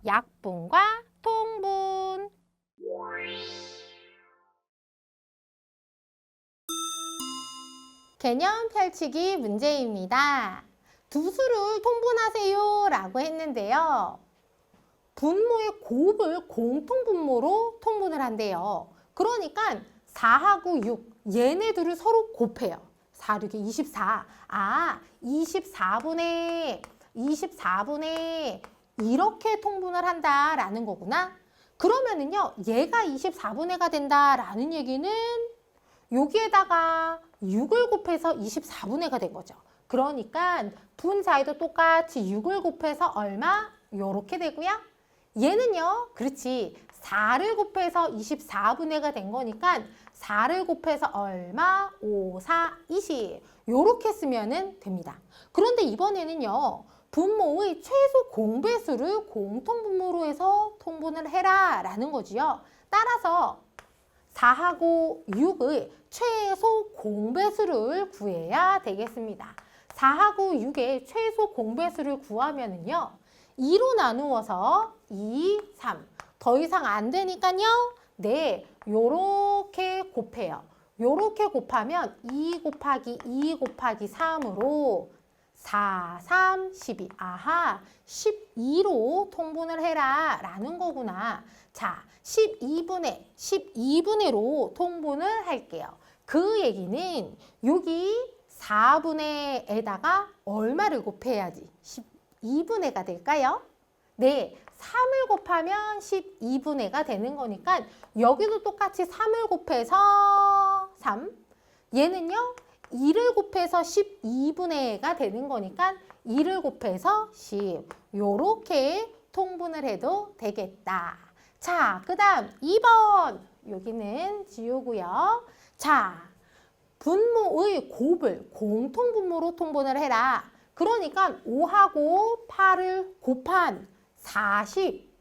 약분과 통분. 개념 펼치기 문제입니다. 두 수를 통분하세요 라고 했는데요. 분모의 곱을 공통분모로 통분을 한대요. 그러니까 4하고 6, 얘네 둘을 서로 곱해요. 4, 6이 24. 24분의 이렇게 통분을 한다라는 거구나. 그러면은요, 얘가 24분의가 된다라는 얘기는 여기에다가 6을 곱해서 24분의가 된 거죠. 그러니까 분자에도 똑같이 6을 곱해서 얼마? 요렇게 되고요. 얘는요, 그렇지. 4를 곱해서 24분의가 된 거니까 4를 곱해서 얼마? 5, 4, 20. 요렇게 쓰면 됩니다. 그런데 이번에는요, 분모의 최소 공배수를 공통분모로 해서 통분을 해라 라는 거지요. 따라서 4하고 6의 최소 공배수를 구해야 되겠습니다. 4하고 6의 최소 공배수를 구하면은요, 2로 나누어서 2, 3. 더 이상 안 되니까요. 네, 요렇게 곱해요. 요렇게 곱하면 2 곱하기 2 곱하기 3으로 4, 3, 12. 아하, 12로 통분을 해라 라는 거구나. 자, 12분의로 통분을 할게요. 그 얘기는 여기 4분의에다가 얼마를 곱해야지 12분의가 될까요? 네, 3을 곱하면 12분의가 되는 거니까 여기도 똑같이 3을 곱해서 3. 얘는요, 2를 곱해서 12분의가 되는 거니까 2를 곱해서 10. 요렇게 통분을 해도 되겠다. 자, 그 다음 2번. 여기는 지우고요. 자, 분모의 곱을 공통분모로 통분을 해라. 그러니까 5하고 8을 곱한 40.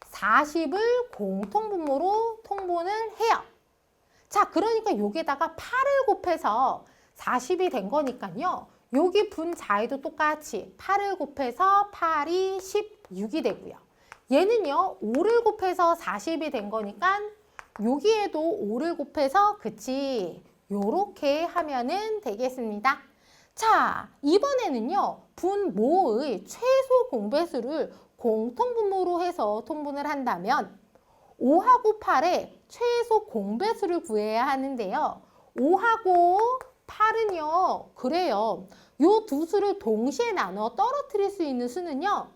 40을 공통분모로 통분을 해요. 자, 그러니까 여기에다가 8을 곱해서 40이 된 거니까요. 여기 분자에도 똑같이 8을 곱해서 8이 16이 되고요. 얘는요, 5를 곱해서 40이 된 거니까 여기에도 5를 곱해서 그치, 요렇게 하면은 되겠습니다. 자, 이번에는요, 분모의 최소 공배수를 공통분모로 해서 통분을 한다면 5하고 8의 최소 공배수를 구해야 하는데요. 5하고 8은요, 그래요. 요 두 수를 동시에 나눠 떨어뜨릴 수 있는 수는요,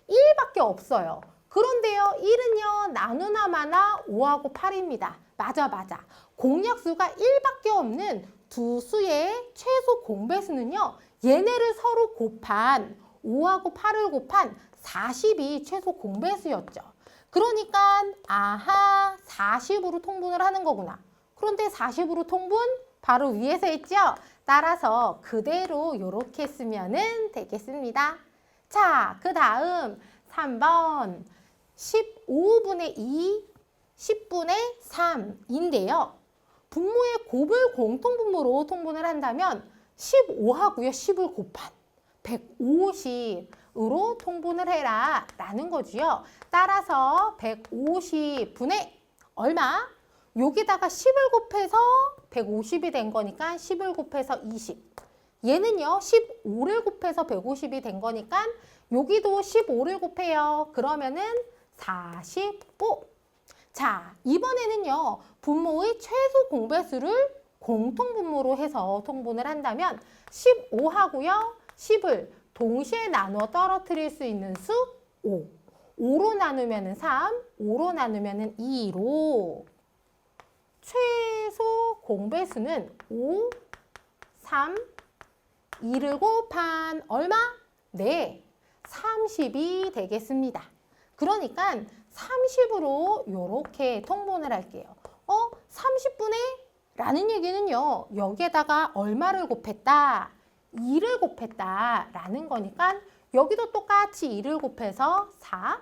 1밖에 없어요. 그런데요, 1은요, 나누나 마나 5하고 8입니다. 맞아. 공약수가 1밖에 없는 두 수의 최소 공배수는요, 얘네를 서로 곱한 5하고 8을 곱한 40이 최소 공배수였죠. 그러니까 아하, 40으로 통분을 하는 거구나. 그런데 40으로 통분 바로 위에서 했죠? 따라서 그대로 이렇게 쓰면 되겠습니다. 자, 그 다음 3번 15분의 2, 10분의 3인데요. 분모의 곱을 공통분모로 통분을 한다면 15하고요. 10을 곱한 150으로 통분을 해라 라는 거지요. 따라서 150분의 얼마? 여기다가 10을 곱해서 150이 된 거니까 10을 곱해서 20. 얘는요, 15를 곱해서 150이 된 거니까 여기도 15를 곱해요. 그러면은 45. 자, 이번에는요, 분모의 최소 공배수를 공통분모로 해서 통분을 한다면 15하고요, 10을 동시에 나눠 떨어뜨릴 수 있는 수 5. 5로 나누면 3, 5로 나누면 2로 최소 공배수는 5, 3, 2를 곱한 얼마? 네, 30이 되겠습니다. 그러니까 30으로 이렇게 통분을 할게요. 30분의 라는 얘기는요, 여기에다가 얼마를 곱했다? 2를 곱했다 라는 거니까 여기도 똑같이 2를 곱해서 4.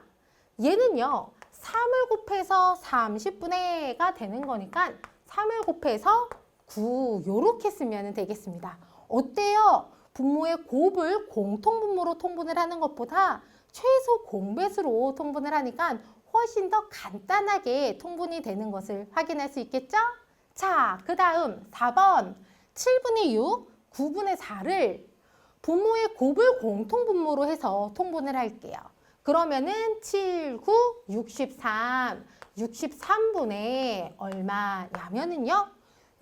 얘는요, 3을 곱해서 30분의가 되는 거니까 3을 곱해서 9 이렇게 쓰면 되겠습니다. 어때요? 분모의 곱을 공통분모로 통분을 하는 것보다 최소 공배수로 통분을 하니까 훨씬 더 간단하게 통분이 되는 것을 확인할 수 있겠죠? 자, 그 다음 4번 7분의 6, 9분의 4를 분모의 곱을 공통분모로 해서 통분을 할게요. 그러면은 7, 9, 63, 63분의 얼마냐면은요.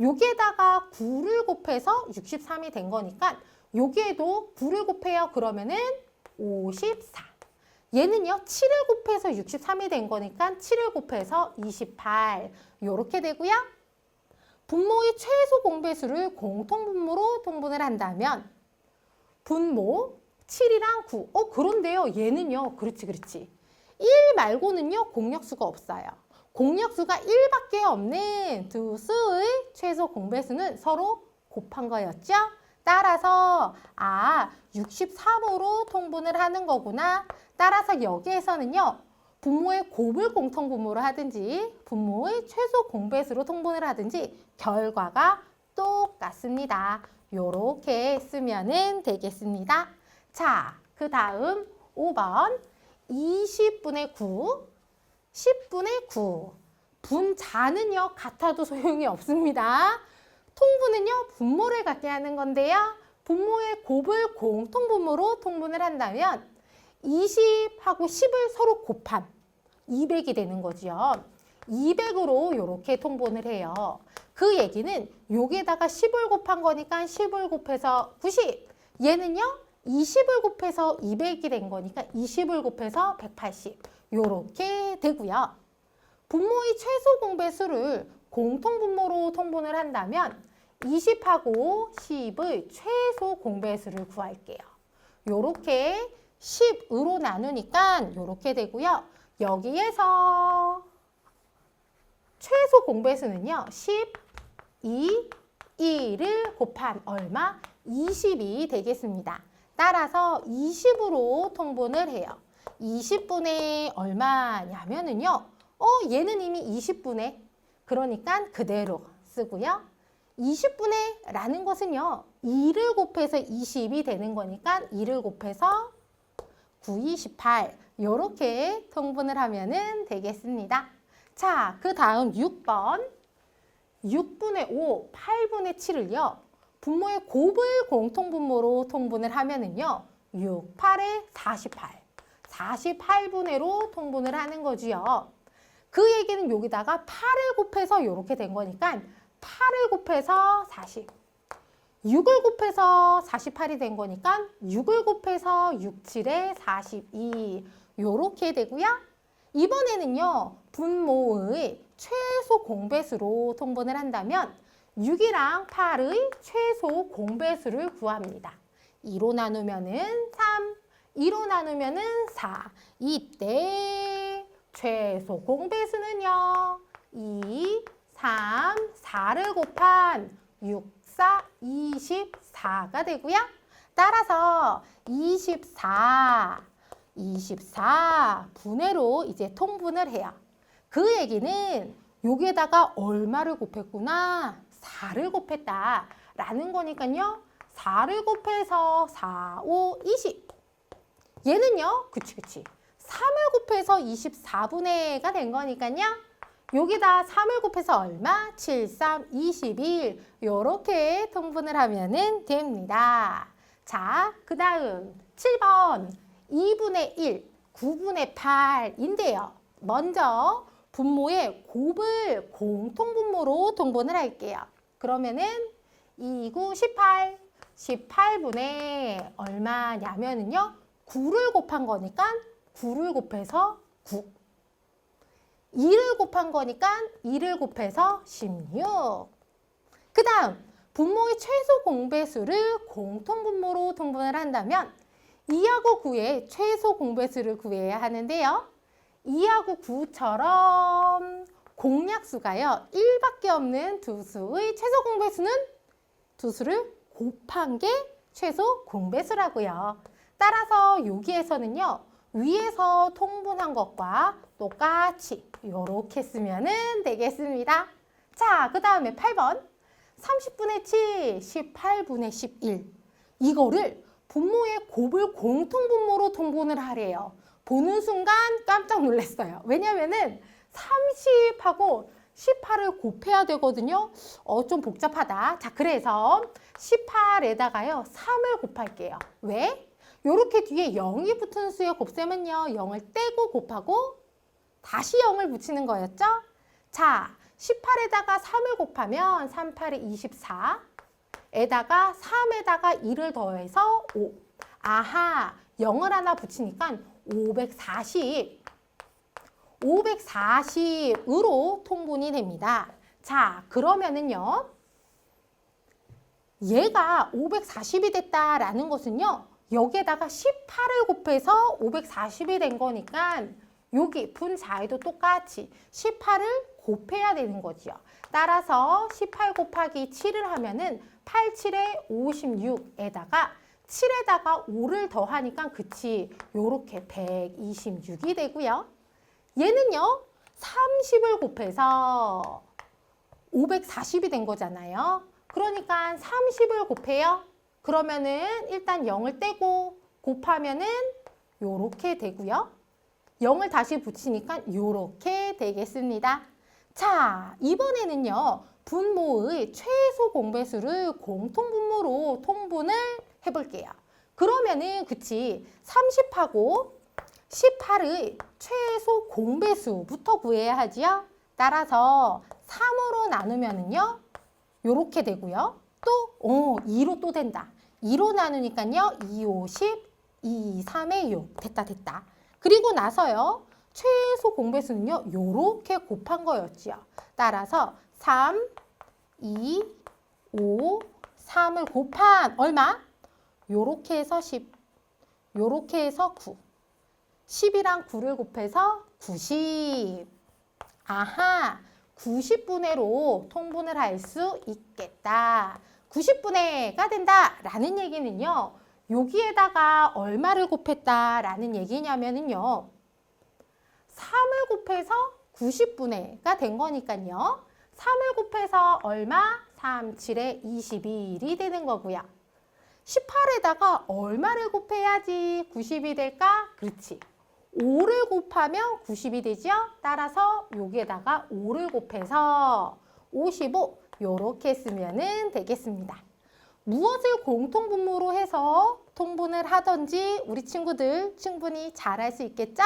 여기에다가 9를 곱해서 63이 된 거니까 여기에도 9를 곱해요. 그러면은 54. 얘는요. 7을 곱해서 63이 된 거니까 7을 곱해서 28. 요렇게 되고요. 분모의 최소 공배수를 공통분모로 통분을 한다면 분모 7이랑 9. 그런데요. 얘는요. 그렇지. 1 말고는요. 공역수가 없어요. 공역수가 1밖에 없는 두 수의 최소 공배수는 서로 곱한 거였죠. 따라서 63으로 통분을 하는 거구나. 따라서 여기에서는요. 분모의 곱을 공통분모로 하든지 분모의 최소 공배수로 통분을 하든지 결과가 똑같습니다. 요렇게 쓰면 되겠습니다. 자, 그 다음 5번 20분의 9, 10분의 9. 분자는요. 같아도 소용이 없습니다. 통분은요. 분모를 갖게 하는 건데요. 분모의 곱을 공통분모로 통분을 한다면 20하고 10을 서로 곱한 200이 되는 거죠. 200으로 이렇게 통분을 해요. 그 얘기는 여기에다가 10을 곱한 거니까 10을 곱해서 90. 얘는요. 20을 곱해서 200이 된 거니까 20을 곱해서 180. 요렇게 되고요. 분모의 최소 공배수를 공통분모로 통분을 한다면 20하고 10의 최소 공배수를 구할게요. 요렇게 10으로 나누니까 요렇게 되고요. 여기에서 최소 공배수는요. 12, 1을 곱한 얼마? 20이 되겠습니다. 따라서 20으로 통분을 해요. 20분의 얼마냐면은요. 얘는 이미 20분의 그러니까 그대로 쓰고요. 20분의 라는 것은요. 2를 곱해서 20이 되는 거니까 2를 곱해서 9, 28 이렇게 통분을 하면 되겠습니다. 자, 그 다음 6번 6분의 5, 8분의 7을요. 분모의 곱을 공통분모로 통분을 하면은요. 6, 8에 48. 48분의로 통분을 하는 거지요. 그 얘기는 여기다가 8을 곱해서 이렇게 된 거니까 8을 곱해서 40. 6을 곱해서 48이 된 거니까 6을 곱해서 6, 7에 42. 요렇게 되고요. 이번에는요. 분모의 최소 공배수로 통분을 한다면 6이랑 8의 최소 공배수를 구합니다. 2로 나누면은 3, 2로 나누면은 4. 이때 최소 공배수는요. 2, 3, 4를 곱한 6, 4, 24가 되고요. 따라서 24분의로 이제 통분을 해요. 그 얘기는 여기에다가 얼마를 곱했구나? 4를 곱했다. 라는 거니까요. 4를 곱해서 4, 5, 20. 얘는요. 그치. 3을 곱해서 24분의가 된 거니까요. 여기다 3을 곱해서 얼마? 7, 3, 21. 요렇게 통분을 하면 됩니다. 자, 그 다음 7번 2분의 1, 9분의 8인데요. 먼저 분모의 곱을 공통분모로 통분을 할게요. 그러면은 2, 9, 18. 18분의 얼마냐면은요. 9를 곱한 거니까 9를 곱해서 9. 2를 곱한 거니까 2를 곱해서 16. 그 다음 분모의 최소 공배수를 공통분모로 통분을 한다면 2하고 9의 최소 공배수를 구해야 하는데요. 2하고 9처럼 공약수가요. 1밖에 없는 두 수의 최소 공배수는 두 수를 곱한 게 최소 공배수라고요. 따라서 여기에서는요. 위에서 통분한 것과 똑같이 이렇게 쓰면 되겠습니다. 자, 그 다음에 8번 30분의 7, 18분의 11. 이거를 분모의 곱을 공통분모로 통분을 하래요. 보는 순간 깜짝 놀랐어요. 왜냐면은 30하고 18을 곱해야 되거든요. 좀 복잡하다. 자, 그래서 18에다가요 3을 곱할게요. 왜? 요렇게 뒤에 0이 붙은 수의 곱셈은요 0을 떼고 곱하고 다시 0을 붙이는 거였죠? 자, 18에다가 3을 곱하면 3, 8이 24 에다가 3에다가 2를 더해서 5. 아하, 0을 하나 붙이니까 540으로 통분이 됩니다. 자, 그러면은요. 얘가 540이 됐다라는 것은요. 여기에다가 18을 곱해서 540이 된 거니까 여기 분자에도 똑같이 18을 곱해야 되는 거지요. 따라서 18 곱하기 7을 하면은 8, 7에 56에다가 7에다가 5를 더하니까 그치 요렇게 126이 되고요. 얘는요 30을 곱해서 540이 된 거잖아요. 그러니까 30을 곱해요. 그러면은 일단 0을 떼고 곱하면은 요렇게 되고요. 0을 다시 붙이니까 요렇게 되겠습니다. 자, 이번에는요. 분모의 최소 공배수를 공통분모로 통분을 해볼게요. 그러면은 그치 30하고 18의 최소 공배수부터 구해야 하지요. 따라서 3으로 나누면은요. 요렇게 되고요. 또 2로 또 된다. 2로 나누니까요. 2, 5, 10, 2, 3에 6. 됐다. 그리고 나서요. 최소 공배수는요. 요렇게 곱한 거였지요. 따라서 3, 2, 5, 3을 곱한 얼마? 요렇게 해서 10, 요렇게 해서 9. 10이랑 9를 곱해서 90. 아하, 90분의로 통분을 할 수 있겠다. 90분의가 된다라는 얘기는요. 여기에다가 얼마를 곱했다라는 얘기냐면은요. 3을 곱해서 90분의가 된 거니까요. 3을 곱해서 얼마? 3, 7에 21이 되는 거고요. 18에다가 얼마를 곱해야지 90이 될까? 그렇지. 5를 곱하면 90이 되죠? 따라서 여기에다가 5를 곱해서 55 이렇게 쓰면 되겠습니다. 무엇을 공통분모로 해서 통분을 하든지 우리 친구들 충분히 잘 할 수 있겠죠?